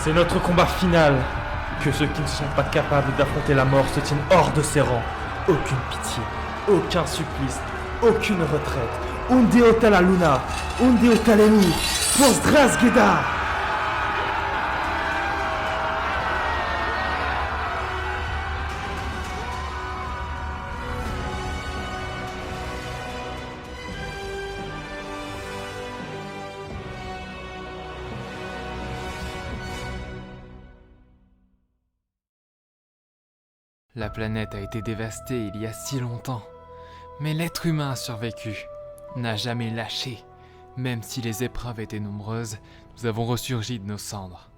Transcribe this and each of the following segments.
C'est notre combat final. Que ceux qui ne sont pas capables d'affronter la mort se tiennent hors de ses rangs. Aucune pitié, aucun supplice, aucune retraite. Unde ota la luna, unde ota l'ennemi, pour Zdrazgeda. La planète a été dévastée il y a si longtemps, mais l'être humain a survécu, n'a jamais lâché. Même si les épreuves étaient nombreuses, nous avons ressurgi de nos cendres.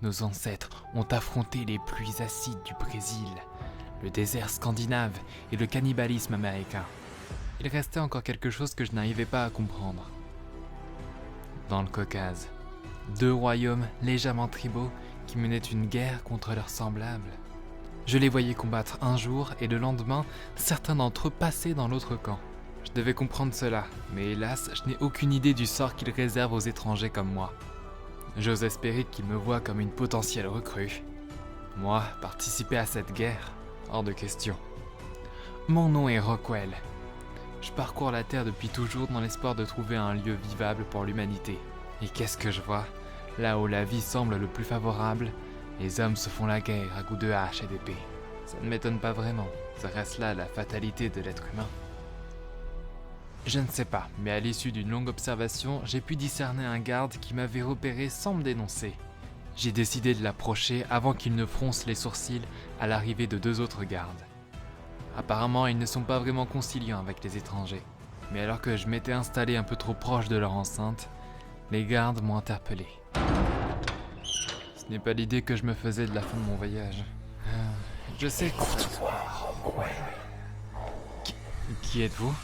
Nos ancêtres ont affronté les pluies acides du Brésil, le désert scandinave et le cannibalisme américain. Il restait encore quelque chose que je n'arrivais pas à comprendre. Dans le Caucase, 2 royaumes légèrement tribaux qui menaient une guerre contre leurs semblables. Je les voyais combattre un jour et le lendemain, certains d'entre eux passaient dans l'autre camp. Je devais comprendre cela, mais hélas, je n'ai aucune idée du sort qu'ils réservent aux étrangers comme moi. J'ose espérer qu'ils me voient comme une potentielle recrue. Moi, participer à cette guerre, hors de question. Mon nom est Rockwell. Je parcours la Terre depuis toujours dans l'espoir de trouver un lieu vivable pour l'humanité. Et qu'est-ce que je vois? Là où la vie semble le plus favorable, les hommes se font la guerre à coups de hache et d'épée. Ça ne m'étonne pas vraiment, ça reste là la fatalité de l'être humain. Je ne sais pas, mais à l'issue d'une longue observation, j'ai pu discerner un garde qui m'avait repéré sans me dénoncer. J'ai décidé de l'approcher avant qu'il ne fronce les sourcils à l'arrivée de 2 autres gardes. Apparemment, ils ne sont pas vraiment conciliants avec les étrangers. Mais alors que je m'étais installé un peu trop proche de leur enceinte, les gardes m'ont interpellé. Ce n'est pas l'idée que je me faisais de la fin de mon voyage. Je sais... Qui êtes-vous?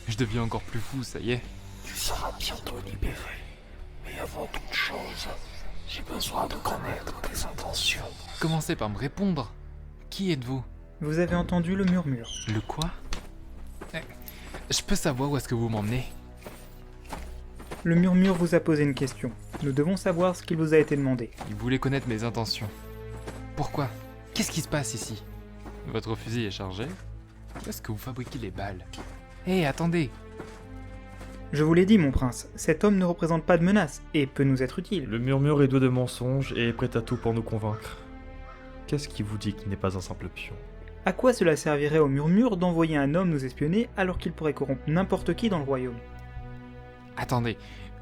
Je deviens encore plus fou, ça y est. Tu seras bientôt libéré. Mais avant toute chose, j'ai besoin de connaître tes intentions. Commencez par me répondre. Qui êtes-vous? Vous avez entendu le murmure. Le quoi? Je peux savoir où est-ce que vous m'emmenez? Le murmure vous a posé une question. Nous devons savoir ce qu'il vous a été demandé. Il voulait connaître mes intentions. Pourquoi? Qu'est-ce qui se passe ici? Votre fusil est chargé? Où est-ce que vous fabriquez les balles? Hé, attendez! Je vous l'ai dit, mon prince, cet homme ne représente pas de menace et peut nous être utile. Le murmure est doué de mensonges et est prêt à tout pour nous convaincre. Qu'est-ce qui vous dit qu'il n'est pas un simple pion? À quoi cela servirait au murmure d'envoyer un homme nous espionner alors qu'il pourrait corrompre n'importe qui dans le royaume? Attendez,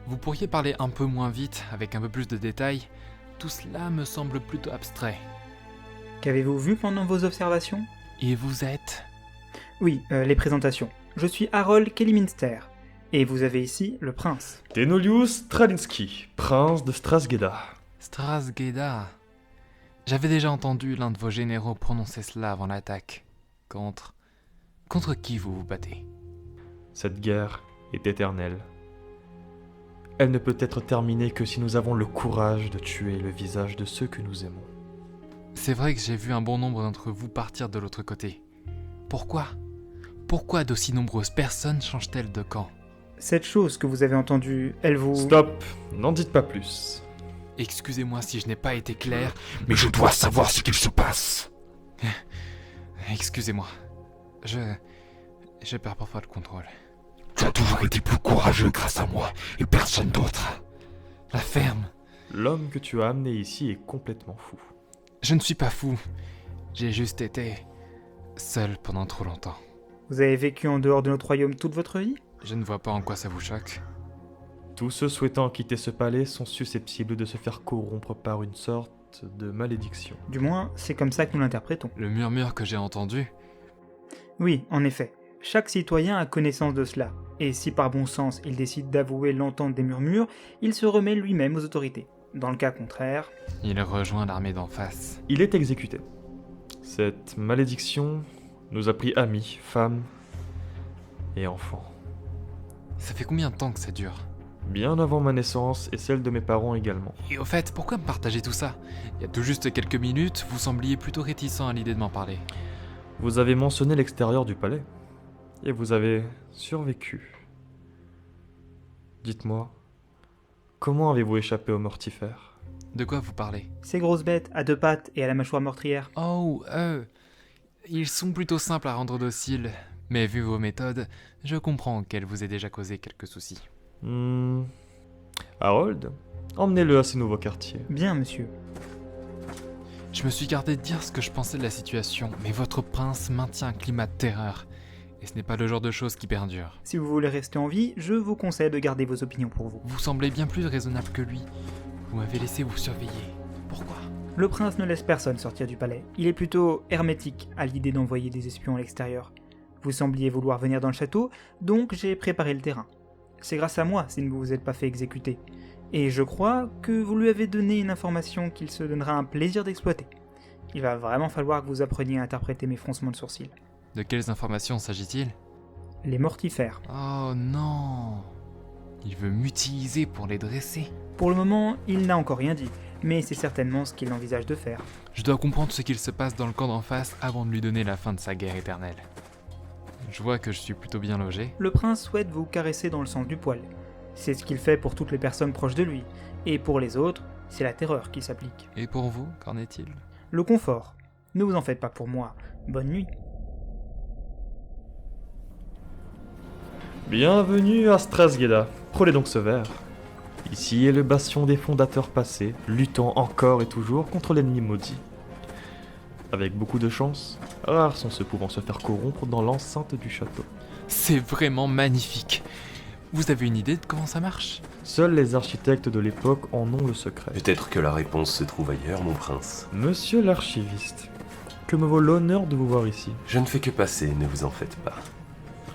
vous pourriez parler un peu moins vite, avec un peu plus de détails? Tout cela me semble plutôt abstrait. Qu'avez-vous vu pendant vos observations? Et vous êtes? Oui, les présentations. Je suis Harold Kellyminster, et vous avez ici le prince. Tenolius Stralinski, prince de Strasgeda. Strasgeda. J'avais déjà entendu l'un de vos généraux prononcer cela avant l'attaque. Contre qui vous vous battez? Cette guerre est éternelle. Elle ne peut être terminée que si nous avons le courage de tuer le visage de ceux que nous aimons. C'est vrai que j'ai vu un bon nombre d'entre vous partir de l'autre côté. Pourquoi? Pourquoi d'aussi nombreuses personnes changent-elles de camp? Cette chose que vous avez entendue, elle vous... Stop, n'en dites pas plus. Excusez-moi si je n'ai pas été clair. Mais je dois savoir ce qu'il se passe. Excusez-moi. Je perds parfois le contrôle. Tu as toujours été plus courageux grâce à moi et personne d'autre. La ferme. L'homme que tu as amené ici est complètement fou. Je ne suis pas fou. J'ai juste été seul pendant trop longtemps. Vous avez vécu en dehors de notre royaume toute votre vie? Je ne vois pas en quoi ça vous choque. Tous ceux souhaitant quitter ce palais sont susceptibles de se faire corrompre par une sorte de malédiction. Du moins, c'est comme ça que nous l'interprétons. Le murmure que j'ai entendu, Oui, en effet. Chaque citoyen a connaissance de cela. Et si par bon sens il décide d'avouer l'entente des murmures, il se remet lui-même aux autorités. Dans le cas contraire... il rejoint l'armée d'en face. Il est exécuté. Cette malédiction nous a pris amis, femmes et enfants. Ça fait combien de temps que ça dure? Bien avant ma naissance et celle de mes parents également. Et au fait, pourquoi me partager tout ça? Il y a tout juste quelques minutes, vous sembliez plutôt réticent à l'idée de m'en parler. Vous avez mentionné l'extérieur du palais, et vous avez survécu. Dites-moi, comment avez-vous échappé au mortifère? De quoi vous parlez? Ces grosses bêtes à deux pattes et à la mâchoire meurtrière. Oh, ils sont plutôt simples à rendre dociles, mais vu vos méthodes, je comprends qu'elles vous aient déjà causé quelques soucis. Harold, emmenez-le à ses nouveaux quartiers. Bien, monsieur. Je me suis gardé de dire ce que je pensais de la situation, mais votre prince maintient un climat de terreur, et ce n'est pas le genre de choses qui perdure. Si vous voulez rester en vie, je vous conseille de garder vos opinions pour vous. Vous semblez bien plus raisonnable que lui. Vous m'avez laissé vous surveiller. Pourquoi? Le prince ne laisse personne sortir du palais. Il est plutôt hermétique à l'idée d'envoyer des espions à l'extérieur. Vous sembliez vouloir venir dans le château, donc j'ai préparé le terrain. C'est grâce à moi si vous vous êtes pas fait exécuter. Et je crois que vous lui avez donné une information qu'il se donnera un plaisir d'exploiter. Il va vraiment falloir que vous appreniez à interpréter mes froncements de sourcils. De quelles informations s'agit-il? Les mortifères. Oh non! Il veut m'utiliser pour les dresser. Pour le moment, il n'a encore rien dit, mais c'est certainement ce qu'il envisage de faire. Je dois comprendre ce qu'il se passe dans le camp d'en face avant de lui donner la fin de sa guerre éternelle. Je vois que je suis plutôt bien logé. Le prince souhaite vous caresser dans le sens du poil. C'est ce qu'il fait pour toutes les personnes proches de lui, et pour les autres, c'est la terreur qui s'applique. Et pour vous, qu'en est-il? Le confort. Ne vous en faites pas pour moi. Bonne nuit. Bienvenue à Strasgeda. Prenez donc ce verre. Ici est le bastion des fondateurs passés, luttant encore et toujours contre l'ennemi maudit. Avec beaucoup de chance, rares sont ceux pouvant se faire corrompre dans l'enceinte du château. C'est vraiment magnifique. Vous avez une idée de comment ça marche? Seuls les architectes de l'époque en ont le secret. Peut-être que la réponse se trouve ailleurs, mon prince. Monsieur l'archiviste, que me vaut l'honneur de vous voir ici? Je ne fais que passer, ne vous en faites pas.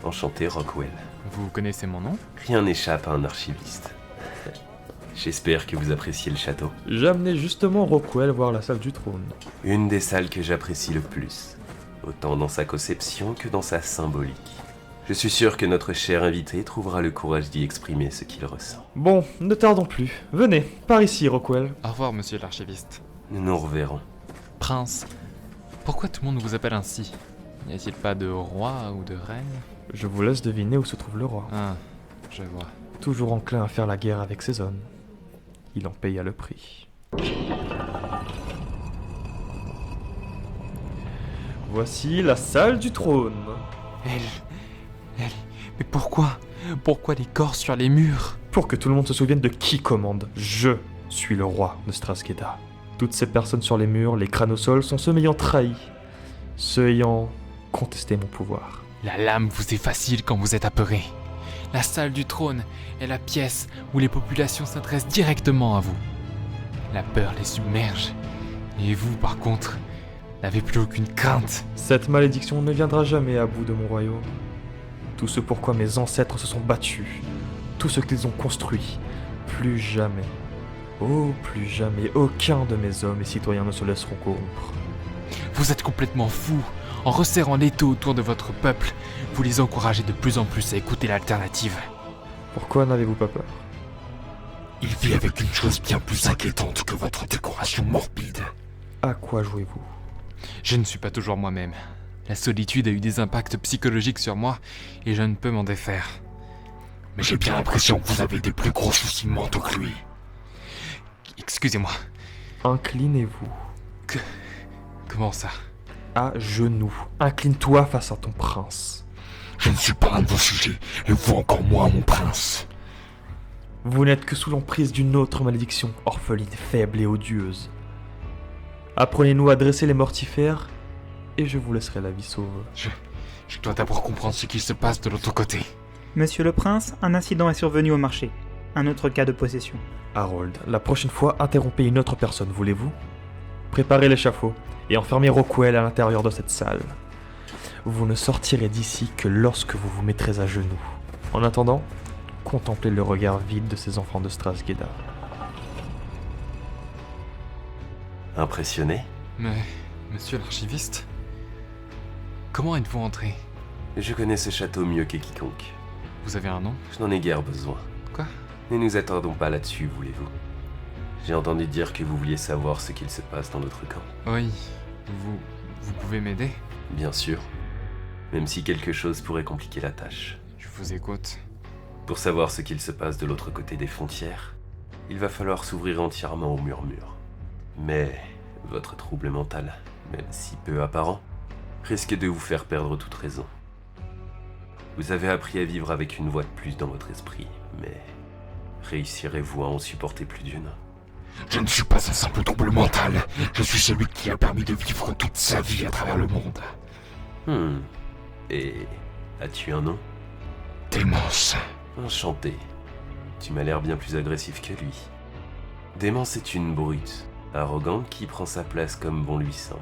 Enchanté, Rockwell. Vous connaissez mon nom? Rien n'échappe à un archiviste. J'espère que vous appréciez le château. J'amenais justement Rockwell voir la salle du trône. Une des salles que j'apprécie le plus, autant dans sa conception que dans sa symbolique. Je suis sûr que notre cher invité trouvera le courage d'y exprimer ce qu'il ressent. Bon, ne tardons plus. Venez, par ici, Rockwell. Au revoir, monsieur l'archiviste. Nous nous reverrons. Prince, pourquoi tout le monde vous appelle ainsi? N'y a-t-il pas de roi ou de reine? Je vous laisse deviner où se trouve le roi. Ah, je vois. Toujours enclin à faire la guerre avec ses hommes. Il en paya le prix. Voici la salle du trône. Mais pourquoi? Pourquoi les corps sur les murs? Pour que tout le monde se souvienne de qui commande. Je suis le roi de Strasgeda. Toutes ces personnes sur les murs, les crânes au sol, sont ceux m'ayant trahi. Ceux ayant contesté mon pouvoir. La lame vous est facile quand vous êtes apeuré. La salle du trône est la pièce où les populations s'adressent directement à vous. La peur les submerge. Et vous, par contre, n'avez plus aucune crainte. Cette malédiction ne viendra jamais à bout de mon royaume. Tout ce pourquoi mes ancêtres se sont battus, tout ce qu'ils ont construit, plus jamais, oh plus jamais, aucun de mes hommes et citoyens ne se laisseront corrompre. Vous êtes complètement fou. En resserrant l'étau autour de votre peuple, vous les encouragez de plus en plus à écouter l'alternative. Pourquoi n'avez-vous pas peur? Il vit avec une chose bien plus inquiétante que votre décoration morbide. À quoi jouez-vous? Je ne suis pas toujours moi-même. La solitude a eu des impacts psychologiques sur moi et je ne peux m'en défaire. Mais j'ai bien l'impression que vous avez des plus gros soucis mentaux que lui. Excusez-moi. Inclinez-vous. Comment ça? À genoux. Incline-toi face à ton prince. Je ne suis pas un de vos sujets, et vous encore moins, mon prince. Vous n'êtes que sous l'emprise d'une autre malédiction, orpheline, faible et odieuse. Apprenez-nous à dresser les mortifères, et je vous laisserai la vie sauve. Je dois d'abord comprendre ce qui se passe de l'autre côté. Monsieur le prince, un incident est survenu au marché. Un autre cas de possession. Harold, la prochaine fois, interrompez une autre personne, voulez-vous? Préparez l'échafaud, et enfermez Rockwell à l'intérieur de cette salle. Vous ne sortirez d'ici que lorsque vous vous mettrez à genoux. En attendant, contemplez le regard vide de ces enfants de Strasgeda. Impressionné? Mais, monsieur l'archiviste, comment êtes-vous entré? Je connais ce château mieux que quiconque. Vous avez un nom? Je n'en ai guère besoin. Quoi? Ne nous attardons pas là-dessus, voulez-vous? J'ai entendu dire que vous vouliez savoir ce qu'il se passe dans notre camp. Oui, vous pouvez m'aider? Bien sûr. Même si quelque chose pourrait compliquer la tâche. Je vous écoute. Pour savoir ce qu'il se passe de l'autre côté des frontières, il va falloir s'ouvrir entièrement au murmure. Mais votre trouble mental, même si peu apparent, risque de vous faire perdre toute raison. Vous avez appris à vivre avec une voix de plus dans votre esprit, mais réussirez-vous à en supporter plus d'une? Je ne suis pas un simple trouble mental. Je suis celui qui a permis de vivre toute sa vie à travers le monde. Et as-tu un nom? Démence. Enchanté. Tu m'as l'air bien plus agressif que lui. Démence est une brute, arrogante qui prend sa place comme bon lui semble.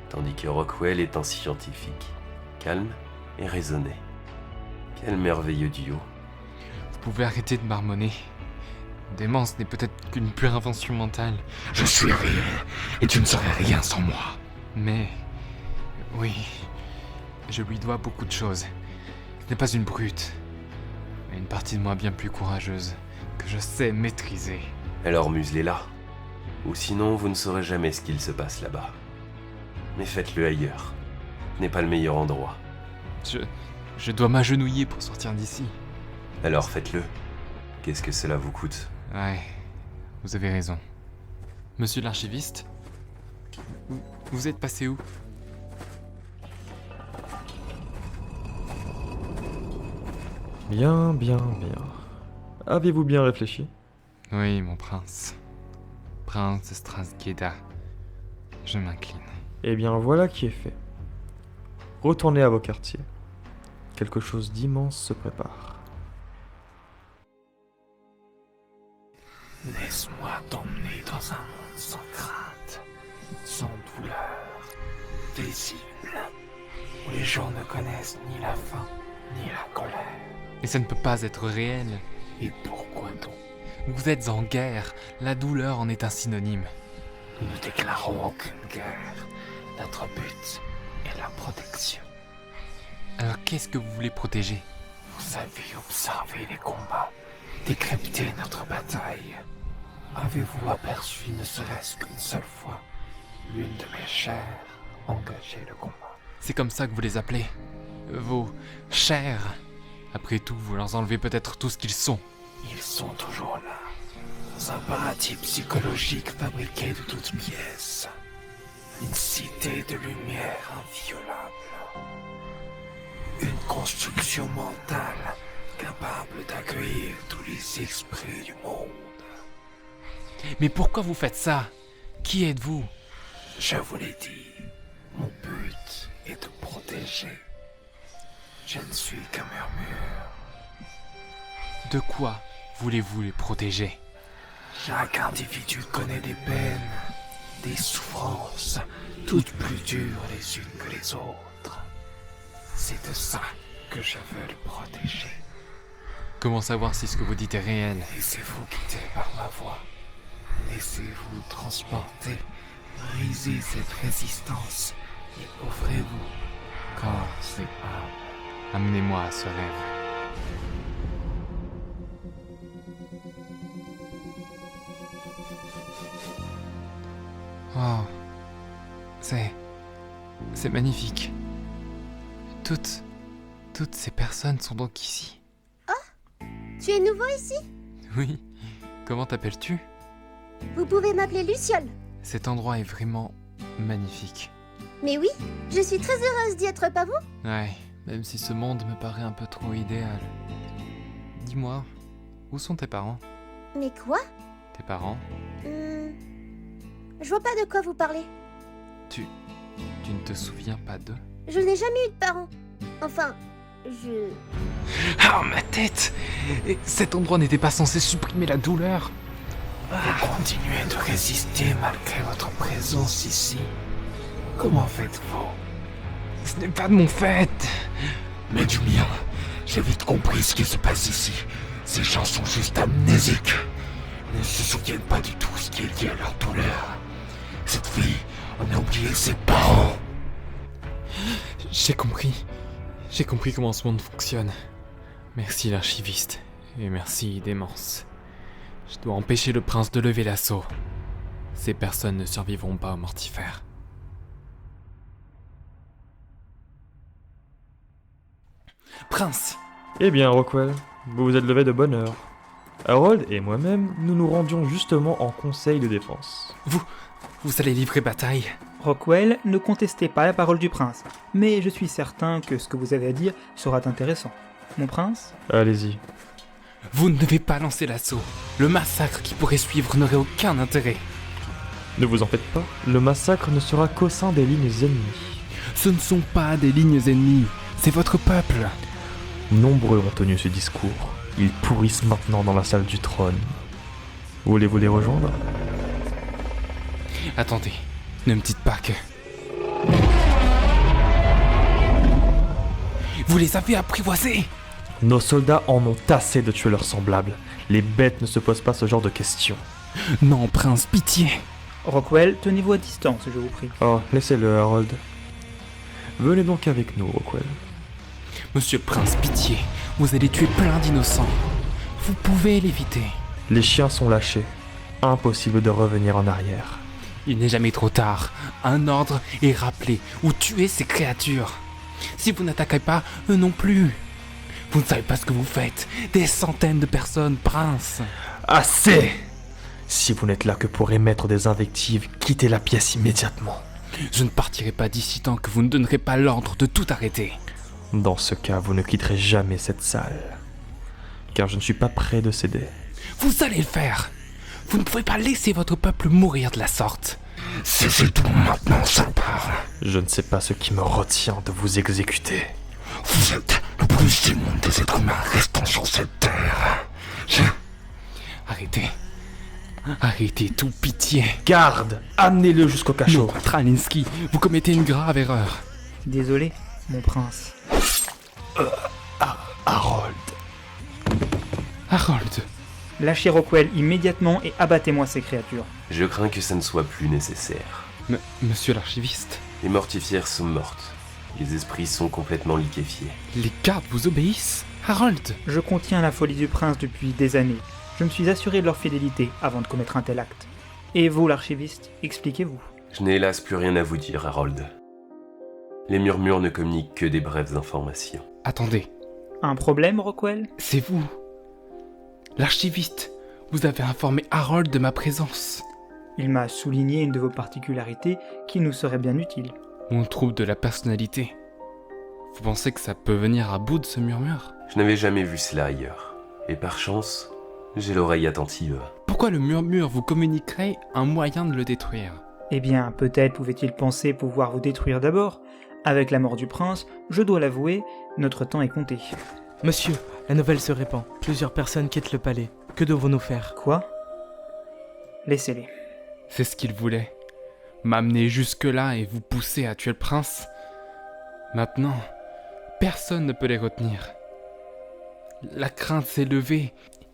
Tandis que Rockwell est un scientifique, calme et raisonné. Quel merveilleux duo. Vous pouvez arrêter de marmonner. Démence n'est peut-être qu'une pure invention mentale. Je suis réel, et tu ne serais rien sans moi. Mais... oui... je lui dois beaucoup de choses. Ce n'est pas une brute, mais une partie de moi bien plus courageuse, que je sais maîtriser. Alors muselez-la. Ou sinon, vous ne saurez jamais ce qu'il se passe là-bas. Mais faites-le ailleurs. Ce n'est pas le meilleur endroit. Je dois m'agenouiller pour sortir d'ici. Alors faites-le. Qu'est-ce que cela vous coûte? Ouais, vous avez raison. Monsieur l'archiviste, vous êtes passé où? Bien, bien, bien. Avez-vous bien réfléchi? Oui, mon prince. Prince de Strasgeda. Je m'incline. Eh bien, voilà qui est fait. Retournez à vos quartiers. Quelque chose d'immense se prépare. Laisse-moi t'emmener dans un monde sans crainte, sans douleur, paisible, où les gens ne connaissent ni la faim, ni la colère. Et ça ne peut pas être réel. Et pourquoi donc? Vous êtes en guerre. La douleur en est un synonyme. Nous ne déclarons aucune guerre. Notre but est la protection. Alors qu'est-ce que vous voulez protéger? Vous avez observé les combats, décrypté notre bataille. Avez-vous aperçu ne serait-ce qu'une seule fois l'une de mes chairs engager le combat? C'est comme ça que vous les appelez? Vos chairs? Après tout, vous leur enlevez peut-être tout ce qu'ils sont. Ils sont toujours là, dans un paradis psychologique fabriqué de toutes pièces. Une cité de lumière inviolable. Une construction mentale capable d'accueillir tous les esprits du monde. Mais pourquoi vous faites ça? Qui êtes-vous? Je vous l'ai dit, mon but est de protéger. Je ne suis qu'un murmure. De quoi voulez-vous les protéger? Chaque individu connaît des peines, des souffrances, toutes plus dures les unes que les autres. C'est de ça que je veux le protéger. Comment savoir si ce que vous dites est réel? Laissez-vous guider par ma voix. Laissez-vous transporter. Brisez cette résistance et ouvrez-vous. Corps et âme. Amenez-moi à ce rêve. Wow. C'est magnifique. Toutes ces personnes sont donc ici. Tu es nouveau ici? Oui. Comment t'appelles-tu? Vous pouvez m'appeler Luciole. Cet endroit est vraiment magnifique. Mais oui, je suis très heureuse d'y être, pas vous? Ouais, même si ce monde me paraît un peu trop idéal. Dis-moi, où sont tes parents? Mais quoi? Tes parents? Je vois pas de quoi vous parlez. Tu ne te souviens pas d'eux? Je n'ai jamais eu de parents. Enfin, Ah, ma tête! Et cet endroit n'était pas censé supprimer la douleur? Vous continuez de résister malgré votre présence ici. Comment faites-vous? Ce n'est pas de mon fait! Mais du mien, j'ai vite compris ce qui se passe ici. Ces gens sont juste amnésiques. Ils ne se souviennent pas du tout ce qui est lié à leur douleur. Cette fille, on a oublié ses parents. J'ai compris. J'ai compris comment ce monde fonctionne. Merci l'archiviste. Et merci Démence. Je dois empêcher le prince de lever l'assaut. Ces personnes ne survivront pas au mortifère. Prince! Eh bien, Rockwell, vous vous êtes levé de bonne heure. Harold et moi-même, nous nous rendions justement en conseil de défense. Vous allez livrer bataille. Rockwell, ne contestez pas la parole du prince, mais je suis certain que ce que vous avez à dire sera intéressant. Mon prince ? Allez-y. Vous ne devez pas lancer l'assaut. Le massacre qui pourrait suivre n'aurait aucun intérêt. Ne vous en faites pas, le massacre ne sera qu'au sein des lignes ennemies. Ce ne sont pas des lignes ennemies, c'est votre peuple. Nombreux ont tenu ce discours. Ils pourrissent maintenant dans la salle du trône. Voulez-vous les rejoindre ? Attendez, ne me dites pas que... Vous les avez apprivoisés ? Nos soldats en ont assez de tuer leurs semblables. Les bêtes ne se posent pas ce genre de questions. Non, prince, pitié. Rockwell, tenez-vous à distance, je vous prie. Oh, laissez-le, Harold. Venez donc avec nous, Rockwell. Monsieur le prince, pitié. Vous allez tuer plein d'innocents. Vous pouvez l'éviter. Les chiens sont lâchés. Impossible de revenir en arrière. Il n'est jamais trop tard. Un ordre est rappelé, ou tuer ces créatures. Si vous n'attaquez pas, eux non plus. Vous ne savez pas ce que vous faites. Des centaines de personnes, prince. Assez ! Si vous n'êtes là que pour émettre des invectives, quittez la pièce immédiatement. Je ne partirai pas d'ici tant que vous ne donnerez pas l'ordre de tout arrêter. Dans ce cas, vous ne quitterez jamais cette salle. Car je ne suis pas prêt de céder. Vous allez le faire. Vous ne pouvez pas laisser votre peuple mourir de la sorte. C'est tout maintenant, ça part. Je ne sais pas ce qui me retient de vous exécuter. Vous êtes le plus immonde des êtres humains restant sur cette terre. Arrêtez. Arrêtez tout, pitié. Garde ! Amenez-le jusqu'au cachot. Non, Tralinsky, vous commettez une grave erreur. Désolé, mon prince. Harold. Harold, Lâchez Rockwell immédiatement et abattez-moi ces créatures. Je crains que ça ne soit plus nécessaire. monsieur l'archiviste, Les mortifières sont mortes. Les esprits sont complètement liquéfiés. les gardes vous obéissent. Harold, Je contiens la folie du prince depuis des années. Je me suis assuré de leur fidélité avant de commettre un tel acte. Et vous, l'archiviste, expliquez-vous. Je n'ai hélas plus rien à vous dire, Harold. Les murmures ne communiquent que des brèves informations. attendez, Un problème, Rockwell ? c'est vous. L'archiviste, vous avez informé Harold de ma présence. Il m'a souligné une de vos particularités qui nous serait bien utile. Mon trouble de la personnalité. Vous pensez que ça peut venir à bout de ce murmure ? Je n'avais jamais vu cela ailleurs. Et par chance, j'ai l'oreille attentive. Pourquoi le murmure vous communiquerait un moyen de le détruire ? Eh bien, peut-être pouvait-il penser pouvoir vous détruire d'abord. Avec la mort du prince, je dois l'avouer, notre temps est compté. Monsieur, la nouvelle se répand. Plusieurs personnes quittent le palais. Que devons-nous faire ? Quoi ? Laissez-les. C'est ce qu'il voulait. M'amener jusque-là et vous pousser à tuer le prince. Maintenant, personne ne peut les retenir. La crainte s'est levée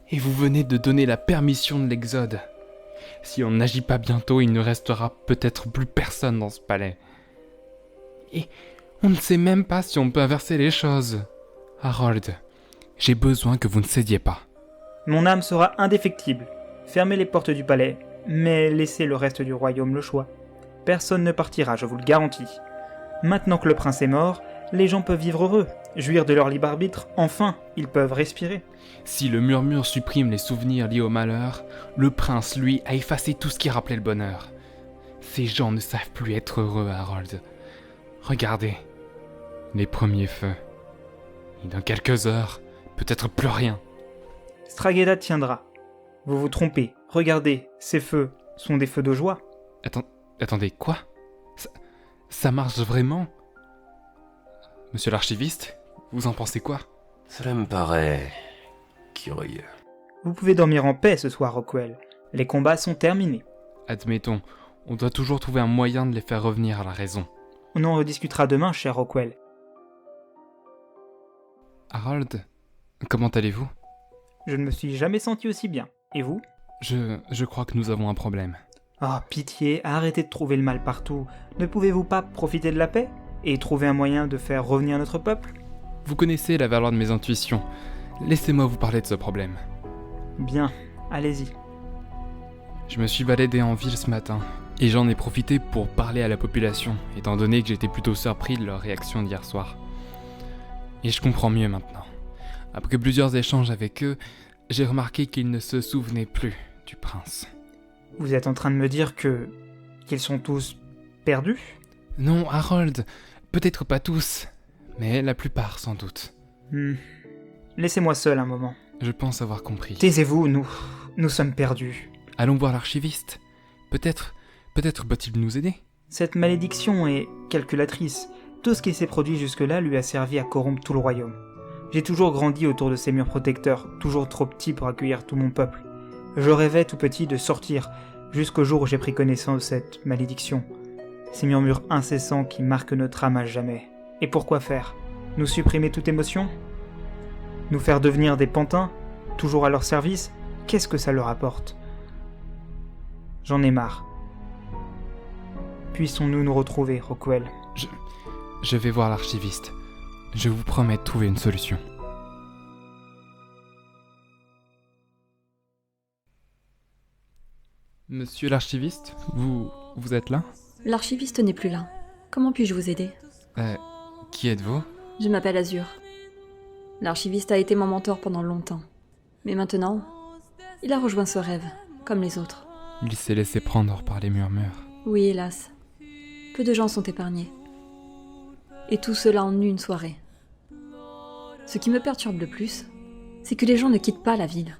et vous venez de donner la permission de l'exode. Si on n'agit pas bientôt, il ne restera peut-être plus personne dans ce palais. Et on ne sait même pas si on peut inverser les choses. Harold, j'ai besoin que vous ne cédiez pas. Mon âme sera indéfectible. Fermez les portes du palais, mais laissez le reste du royaume le choix. Personne ne partira, je vous le garantis. Maintenant que le prince est mort, les gens peuvent vivre heureux, jouir de leur libre arbitre, enfin, ils peuvent respirer. Si le murmure supprime les souvenirs liés au malheur, le prince, lui, a effacé tout ce qui rappelait le bonheur. Ces gens ne savent plus être heureux, Harold. Regardez, les premiers feux. Et dans quelques heures, peut-être plus rien. Strageda tiendra. Vous vous trompez, regardez, ces feux sont des feux de joie. Attendez, quoi ? Ça marche vraiment ? Monsieur l'archiviste, vous en pensez quoi ? Cela me paraît curieux. Vous pouvez dormir en paix ce soir, Rockwell. Les combats sont terminés. Admettons, on doit toujours trouver un moyen de les faire revenir à la raison. On en rediscutera demain, cher Rockwell. Harold, comment allez-vous ? Je ne me suis jamais senti aussi bien. Et vous ? Je crois que nous avons un problème. Oh, pitié, arrêtez de trouver le mal partout. Ne pouvez-vous pas profiter de la paix et trouver un moyen de faire revenir notre peuple ? Vous connaissez la valeur de mes intuitions. Laissez-moi vous parler de ce problème. Bien, allez-y. Je me suis baladé en ville ce matin, et j'en ai profité pour parler à la population, étant donné que j'étais plutôt surpris de leur réaction d'hier soir. Et je comprends mieux maintenant. Après plusieurs échanges avec eux, j'ai remarqué qu'il ne se souvenait plus du prince. Vous êtes en train de me dire qu'ils sont tous perdus ? Non, Harold, peut-être pas tous, mais la plupart sans doute. Laissez-moi seul un moment. Je pense avoir compris. Taisez-vous, nous sommes perdus. Allons voir l'archiviste. Peut-être peut-il nous aider ? Cette malédiction est calculatrice. Tout ce qui s'est produit jusque-là lui a servi à corrompre tout le royaume. J'ai toujours grandi autour de ces murs protecteurs, toujours trop petit pour accueillir tout mon peuple. Je rêvais tout petit de sortir, jusqu'au jour où j'ai pris connaissance de cette malédiction. Ces murmures incessants qui marquent notre âme à jamais. Et pourquoi faire ? Nous supprimer toute émotion ? Nous faire devenir des pantins, toujours à leur service ? Qu'est-ce que ça leur apporte ? J'en ai marre. Puissons-nous nous retrouver, Rockwell ? Je vais voir l'archiviste. Je vous promets de trouver une solution. Monsieur l'archiviste, vous êtes là ? L'archiviste n'est plus là. Comment puis-je vous aider ? Qui êtes-vous ? Je m'appelle Azur. L'archiviste a été mon mentor pendant longtemps. Mais maintenant, il a rejoint ce rêve, comme les autres. Il s'est laissé prendre par les murmures. Oui, hélas. Peu de gens sont épargnés. Et tout cela en une soirée. Ce qui me perturbe le plus, c'est que les gens ne quittent pas la ville.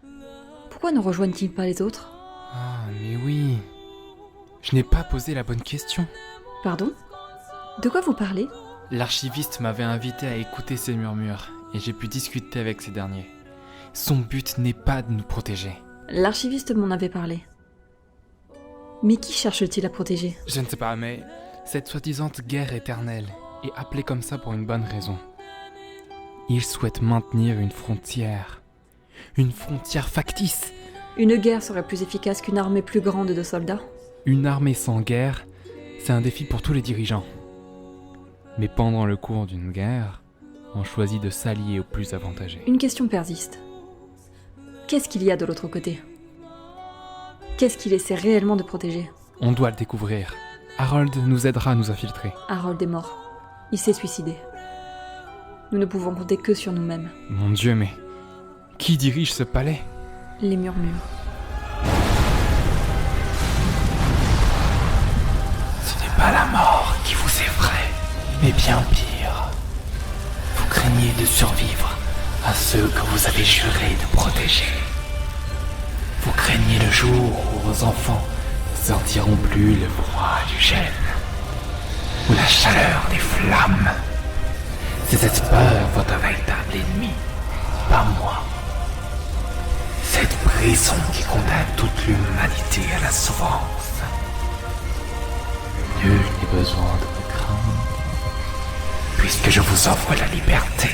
Pourquoi ne rejoignent-ils pas les autres ? Ah, mais oui. Je n'ai pas posé la bonne question. Pardon ? De quoi vous parlez ? L'archiviste m'avait invité à écouter ces murmures, et j'ai pu discuter avec ces derniers. Son but n'est pas de nous protéger. L'archiviste m'en avait parlé. Mais qui cherche-t-il à protéger ? Je ne sais pas, mais cette soi-disant guerre éternelle est appelée comme ça pour une bonne raison. Il souhaite maintenir une frontière factice. Une guerre serait plus efficace qu'une armée plus grande de soldats ? Une armée sans guerre, c'est un défi pour tous les dirigeants. Mais pendant le cours d'une guerre, on choisit de s'allier aux plus avantagés. Une question persiste. Qu'est-ce qu'il y a de l'autre côté ? Qu'est-ce qu'il essaie réellement de protéger ? On doit le découvrir. Harold nous aidera à nous infiltrer. Harold est mort. Il s'est suicidé. Nous ne pouvons compter que sur nous-mêmes. Mon Dieu, mais qui dirige ce palais ? Les murmures. Ce n'est pas la mort qui vous effraie, mais bien pire. Vous craignez de survivre à ceux que vous avez juré de protéger. Vous craignez le jour où vos enfants ne sentiront plus le froid du gel ou la chaleur des flammes. C'est cette peur votre véritable ennemi, pas moi. Cette prison qui condamne toute l'humanité à la souffrance. Nul n'est besoin de me craindre, puisque je vous offre la liberté.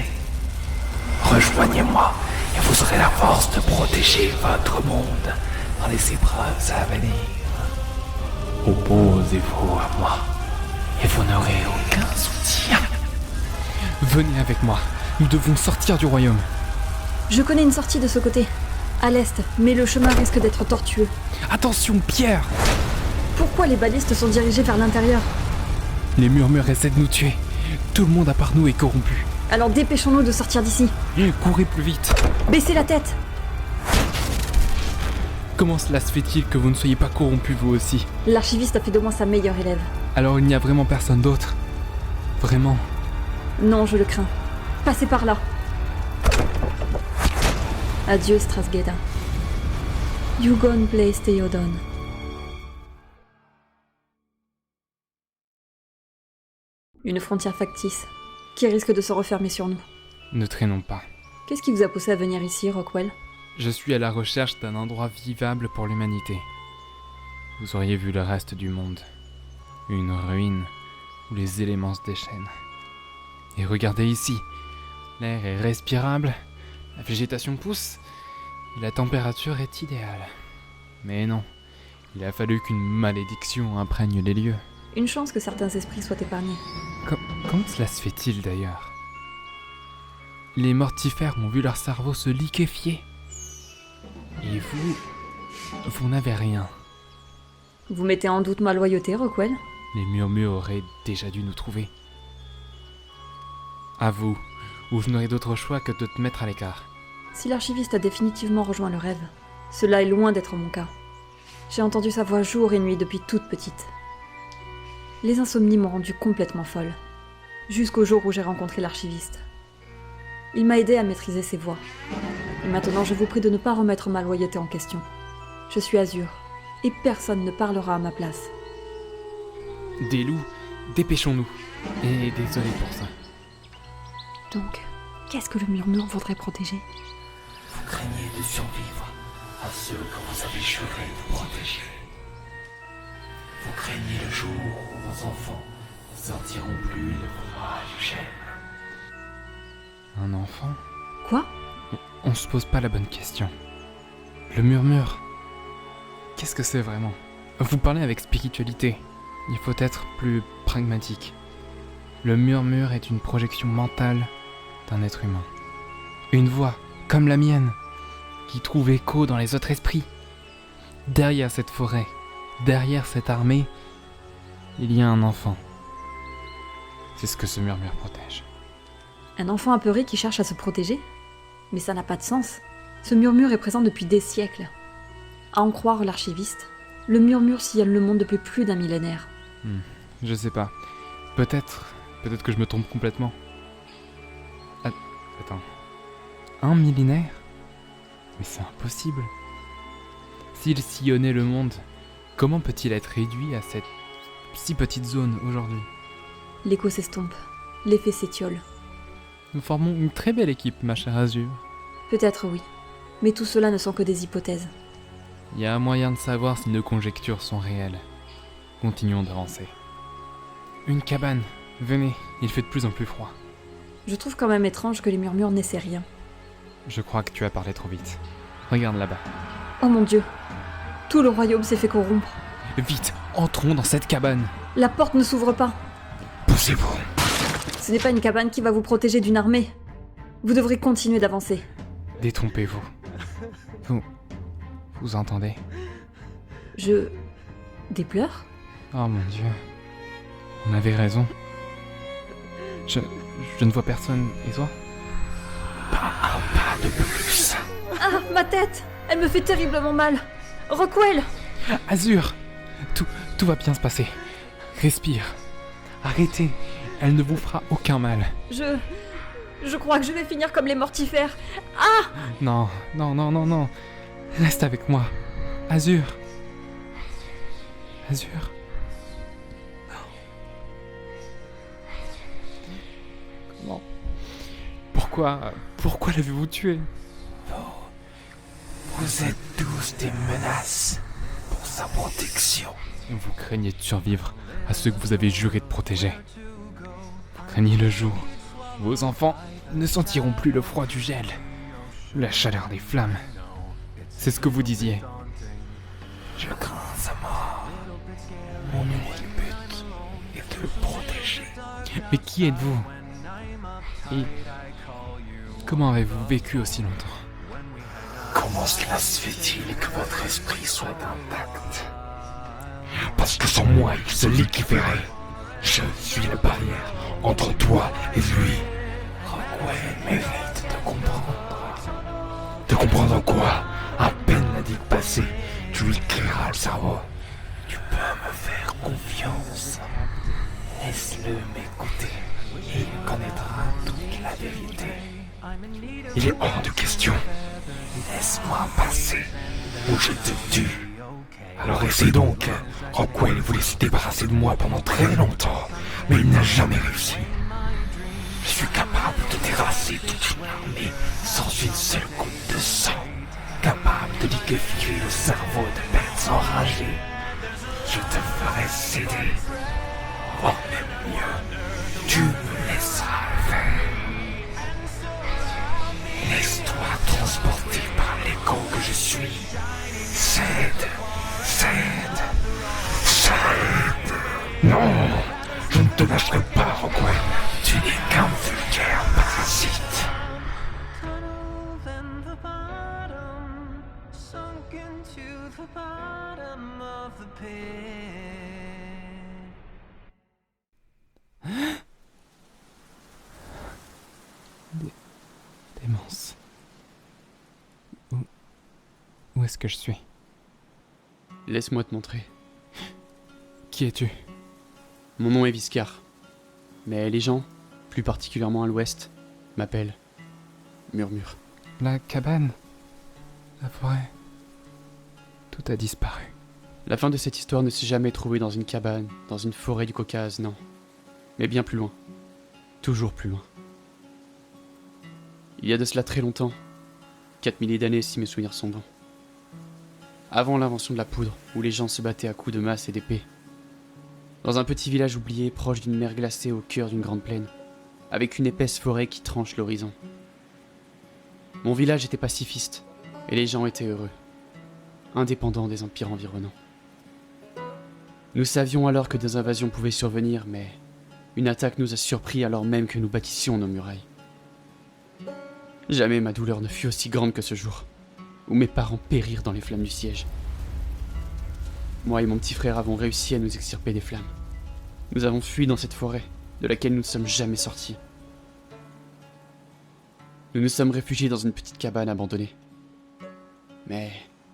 Rejoignez-moi et vous aurez la force de protéger votre monde dans les épreuves à venir. Opposez-vous à moi et vous n'aurez aucun soutien. Venez avec moi, nous devons sortir du royaume. Je connais une sortie de ce côté, à l'est, mais le chemin risque d'être tortueux. Attention, Pierre ! Pourquoi les balistes sont dirigés vers l'intérieur ? Les murmures essaient de nous tuer. Tout le monde à part nous est corrompu. Alors dépêchons-nous de sortir d'ici. Courez plus vite. Baissez la tête. Comment cela se fait-il que vous ne soyez pas corrompus vous aussi ? L'archiviste a fait de moi sa meilleure élève. Alors il n'y a vraiment personne d'autre ? Vraiment ? Non, je le crains. Passez par là. Adieu, Strasgeda. Yugon Blaze Theodon. Une frontière factice, qui risque de se refermer sur nous. Ne traînons pas. Qu'est-ce qui vous a poussé à venir ici, Rockwell ? Je suis à la recherche d'un endroit vivable pour l'humanité. Vous auriez vu le reste du monde. Une ruine où les éléments se déchaînent. Et regardez ici, l'air est respirable, la végétation pousse, et la température est idéale. Mais non, il a fallu qu'une malédiction imprègne les lieux. Une chance que certains esprits soient épargnés. Comment cela se fait-il d'ailleurs ? Les mortifères ont vu leur cerveau se liquéfier. Et vous n'avez rien. Vous mettez en doute ma loyauté, Rockwell ? Les murmures auraient déjà dû nous trouver. À vous, ou je n'aurai d'autre choix que de te mettre à l'écart. Si l'archiviste a définitivement rejoint le rêve, cela est loin d'être mon cas. J'ai entendu sa voix jour et nuit depuis toute petite. Les insomnies m'ont rendue complètement folle, jusqu'au jour où j'ai rencontré l'archiviste. Il m'a aidé à maîtriser ses voix. Et maintenant, je vous prie de ne pas remettre ma loyauté en question. Je suis Azur, et personne ne parlera à ma place. Des loups, dépêchons-nous. Et désolé pour ça. Donc, qu'est-ce que le murmure voudrait protéger ? Vous craignez de survivre à ceux que vous avez juré de protéger. Vous craignez le jour où vos enfants ne sentiront plus le froid du gel. Un enfant ? Quoi ? On se pose pas la bonne question. Le murmure, qu'est-ce que c'est vraiment ? Vous parlez avec spiritualité. Il faut être plus pragmatique. Le murmure est une projection mentale d'un être humain. Une voix, comme la mienne, qui trouve écho dans les autres esprits. Derrière cette forêt, derrière cette armée, il y a un enfant. C'est ce que ce murmure protège. Un enfant apeuré qui cherche à se protéger ? Mais ça n'a pas de sens. Ce murmure est présent depuis des siècles. À en croire l'archiviste, le murmure sillonne le monde depuis plus d'un millénaire. Je sais pas. Peut-être que je me trompe complètement. Attends. Un millénaire ? Mais c'est impossible. S'il sillonnait le monde, comment peut-il être réduit à cette si petite zone aujourd'hui ? L'écho s'estompe. L'effet s'étiole. Nous formons une très belle équipe, ma chère Azur. Peut-être oui. Mais tout cela ne sont que des hypothèses. Il y a un moyen de savoir si nos conjectures sont réelles. Continuons d'avancer. Une cabane. Venez, il fait de plus en plus froid. Je trouve quand même étrange que les murmures n'essaient rien. Je crois que tu as parlé trop vite. Regarde là-bas. Oh mon Dieu. Tout le royaume s'est fait corrompre. Vite, entrons dans cette cabane. La porte ne s'ouvre pas. Poussez-vous. Ce n'est pas une cabane qui va vous protéger d'une armée. Vous devrez continuer d'avancer. Détrompez-vous. Vous entendez ? Des pleurs ? Oh mon Dieu. On avait raison. Je ne vois personne. Et toi ? Pas un pas de plus. Ah, ma tête ! Elle me fait terriblement mal. Rockwell ! Azur ! Tout va bien se passer. Respire. Arrêtez. Elle ne vous fera aucun mal. Je crois que je vais finir comme les mortifères. Non. Reste avec moi. Azur. Comment ? Pourquoi l'avez-vous tué ? Vous êtes tous des menaces pour sa protection. Vous craignez de survivre à ceux que vous avez juré de protéger. Vous craignez le jour où vos enfants ne sentiront plus le froid du gel, la chaleur des flammes. C'est ce que vous disiez. Je crains sa mort. Mon unique but est de le protéger. Mais qui êtes-vous ? Et comment avez-vous vécu aussi longtemps ? Comment cela se fait-il que votre esprit soit intact ? Parce que sans moi, il se liquéfierait. Je suis la barrière entre toi et lui. Rockwell mérite de comprendre. De comprendre quoi ? À peine la dit passée, tu lui éclaireras le cerveau. Tu peux me faire confiance. Laisse-le m'écouter et il connaîtra toute la vérité. Il est hors de question. Laisse-moi passer ou je te tue. Alors essaie donc. Rockwell voulait se débarrasser de moi pendant très longtemps, mais il n'a jamais réussi. Je suis capable de terrasser toute une armée sans une seule goutte de sang. Capable de liquéfier le cerveau de bêtes enragées. Je te ferai céder. Oh, même mieux, tu me laisseras le faire. Laisse-toi transporter par l'écho que je suis. Cède. Non, je ne te lâcherai pas, Rockwell. Tu n'es qu'un vulgaire parasite. Démence. est-ce que je suis? Laisse-moi te montrer. Qui es-tu? Mon nom est Viscar. Mais les gens, plus particulièrement à l'ouest, m'appellent Murmure. La cabane? La forêt? Tout a disparu. La fin de cette histoire ne s'est jamais trouvée dans une cabane, dans une forêt du Caucase, non. Mais bien plus loin. Toujours plus loin. Il y a de cela très longtemps. 4 milliers d'années si mes souvenirs sont bons. Avant l'invention de la poudre, où les gens se battaient à coups de masse et d'épée. Dans un petit village oublié, proche d'une mer glacée au cœur d'une grande plaine, avec une épaisse forêt qui tranche l'horizon. Mon village était pacifiste, et les gens étaient heureux, indépendants des empires environnants. Nous savions alors que des invasions pouvaient survenir, mais une attaque nous a surpris alors même que nous bâtissions nos murailles. Jamais ma douleur ne fut aussi grande que ce jour, où mes parents périrent dans les flammes du siège. Moi et mon petit frère avons réussi à nous extirper des flammes. Nous avons fui dans cette forêt, de laquelle nous ne sommes jamais sortis. Nous nous sommes réfugiés dans une petite cabane abandonnée. Mais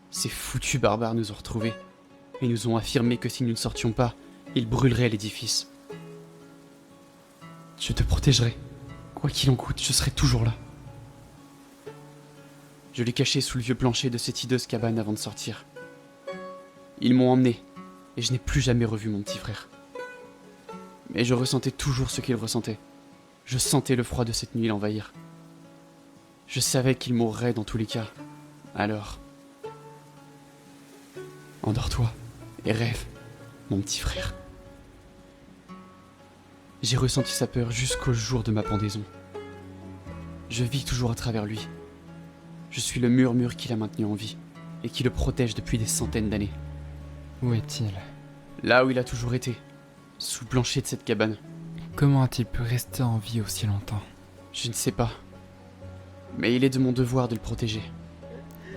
ces foutus barbares nous ont retrouvés, et nous ont affirmé que si nous ne sortions pas, ils brûleraient l'édifice. Je te protégerai. Quoi qu'il en coûte, je serai toujours là. Je l'ai caché sous le vieux plancher de cette hideuse cabane avant de sortir. Ils m'ont emmené, et je n'ai plus jamais revu mon petit frère. Mais je ressentais toujours ce qu'il ressentait. Je sentais le froid de cette nuit l'envahir. Je savais qu'il mourrait dans tous les cas. Alors... endors-toi et rêve, mon petit frère. J'ai ressenti sa peur jusqu'au jour de ma pendaison. Je vis toujours à travers lui. Je suis le murmure qui l'a maintenu en vie, et qui le protège depuis des centaines d'années. Où est-il? Là où il a toujours été, sous le plancher de cette cabane. Comment a-t-il pu rester en vie aussi longtemps? Je ne sais pas. Mais il est de mon devoir de le protéger.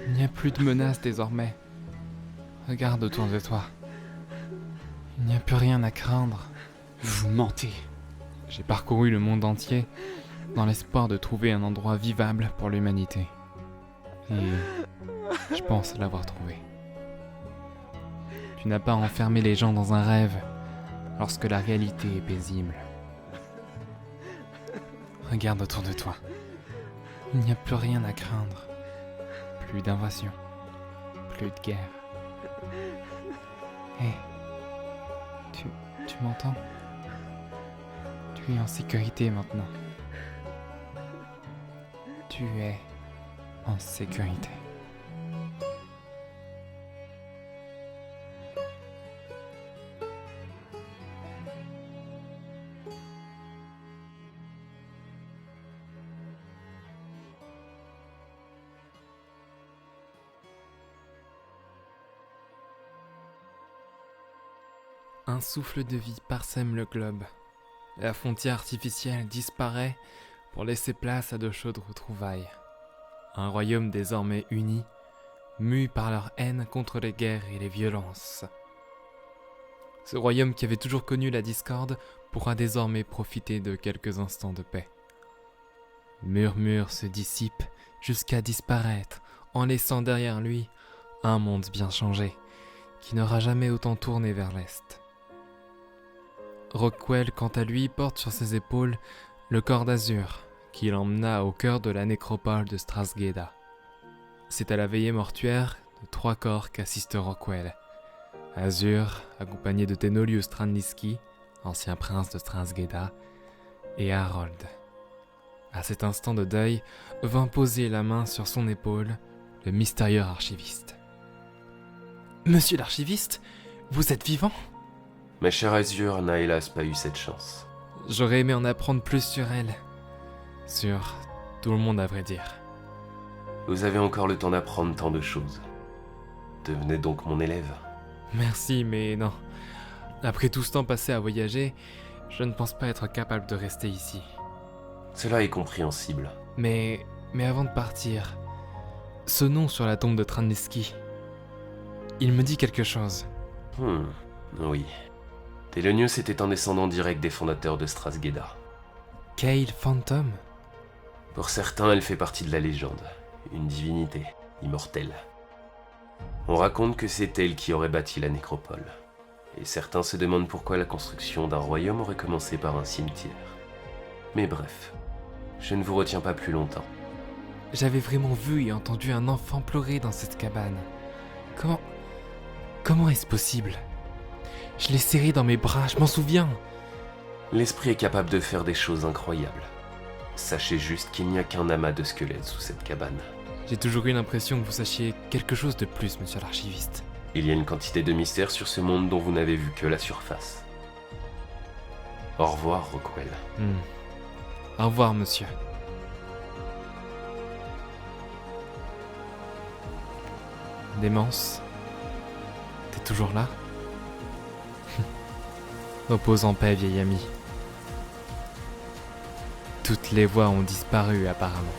Il n'y a plus de menaces désormais. Regarde autour de toi. Il n'y a plus rien à craindre. Vous mentez. J'ai parcouru le monde entier dans l'espoir de trouver un endroit vivable pour l'humanité. Et je pense l'avoir trouvé. Tu n'as pas enfermé les gens dans un rêve lorsque la réalité est paisible. Regarde autour de toi. Il n'y a plus rien à craindre. Plus d'invasion. Plus de guerre. Hé, tu m'entends? Tu es en sécurité maintenant. Tu es en sécurité. Un souffle de vie parsème le globe. La frontière artificielle disparaît pour laisser place à de chaudes retrouvailles. Un royaume désormais uni, mu par leur haine contre les guerres et les violences. Ce royaume qui avait toujours connu la discorde pourra désormais profiter de quelques instants de paix. Murmure se dissipe jusqu'à disparaître en laissant derrière lui un monde bien changé qui n'aura jamais autant tourné vers l'est. Rockwell, quant à lui, porte sur ses épaules le corps d'Azur, qui l'emmena au cœur de la nécropole de Strasgeda. C'est à la veillée mortuaire de 3 corps qu'assiste Rockwell. Azur, accompagné de Tenolius Tranliski, ancien prince de Strasgeda, et Harold. À cet instant de deuil, vint poser la main sur son épaule le mystérieux archiviste. « Monsieur l'archiviste, vous êtes vivant ?» Ma chère Azur n'a hélas pas eu cette chance. J'aurais aimé en apprendre plus sur elle. Sur tout le monde à vrai dire. Vous avez encore le temps d'apprendre tant de choses. Devenez donc mon élève. Merci, mais non. Après tout ce temps passé à voyager, je ne pense pas être capable de rester ici. Cela est compréhensible. Mais avant de partir, ce nom sur la tombe de Tranliski, il me dit quelque chose. Oui. Telonius était un descendant direct des fondateurs de Strasgeda. Kael Phantom? Pour certains, elle fait partie de la légende. Une divinité, immortelle. On raconte que c'est elle qui aurait bâti la nécropole. Et certains se demandent pourquoi la construction d'un royaume aurait commencé par un cimetière. Mais bref, je ne vous retiens pas plus longtemps. J'avais vraiment vu et entendu un enfant pleurer dans cette cabane. Comment est-ce possible? Je l'ai serré dans mes bras, je m'en souviens. L'esprit est capable de faire des choses incroyables. Sachez juste qu'il n'y a qu'un amas de squelettes sous cette cabane. J'ai toujours eu l'impression que vous sachiez quelque chose de plus, monsieur l'archiviste. Il y a une quantité de mystères sur ce monde dont vous n'avez vu que la surface. Au revoir, Rockwell. Au revoir, monsieur. Démence, t'es toujours là? Repose en paix, vieil ami. Toutes les voix ont disparu apparemment.